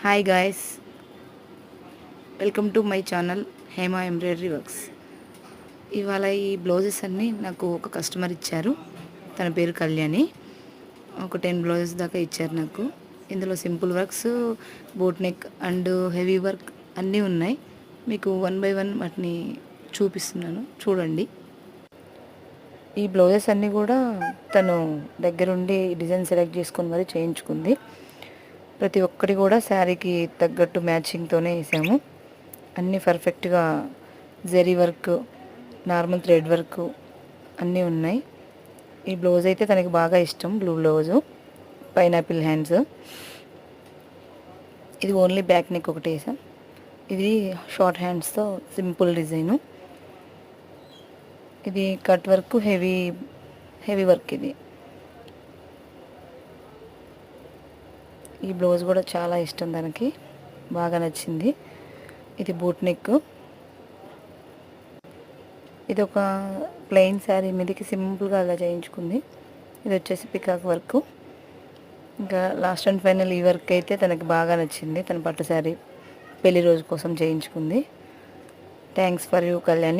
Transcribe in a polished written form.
Hi guys, welcome to my channel Hema embroidery works. ఇవాళ ఈ blouses అన్నీ నాకు ఒక కస్టమర్ ఇచ్చారు. తన పేరు కళ్యాణి. ఒక 10 బ్లౌజెస్ దాకా ఇచ్చారు నాకు. ఇందులో simple works, boat neck and heavy work అన్నీ ఉన్నాయి. మీకు 1 బై 1 వాటిని చూపిస్తున్నాను, చూడండి. ఈ బ్లౌజెస్ అన్నీ కూడా తను దగ్గరుండి డిజైన్ సెలెక్ట్ చేసుకొని మరి చేయించుకుంది. ప్రతి ఒక్కటి కూడా శారీకి తగ్గట్టు మ్యాచింగ్తోనే వేసాము. అన్నీ పర్ఫెక్ట్గా zari work, normal thread work అన్నీ ఉన్నాయి. ఈ బ్లౌజ్ అయితే తనకి బాగా ఇష్టం. Blue blouse, pineapple hands. ఇది ఓన్లీ బ్యాక్ నెక్ ఒకటి వేసాం. ఇది షార్ట్ హ్యాండ్స్తో సింపుల్ డిజైను. ఇది కట్ వర్క్, హెవీ వర్క్. ఇది ఈ బ్లౌజ్ కూడా చాలా ఇష్టం, తనకి బాగా నచ్చింది. ఇది బూట్ నెక్. ఇది ఒక ప్లెయిన్ శారీ మీదకి సింపుల్గా అలా చేయించుకుంది. ఇది వచ్చేసి పికాక్ వర్క్. ఇంకా లాస్ట్ అండ్ ఫైనల్ ఈ వర్క్ అయితే తనకి బాగా నచ్చింది. తన పట్టు శారీ పెళ్లి రోజు కోసం చేయించుకుంది. Thanks for you Kalyani.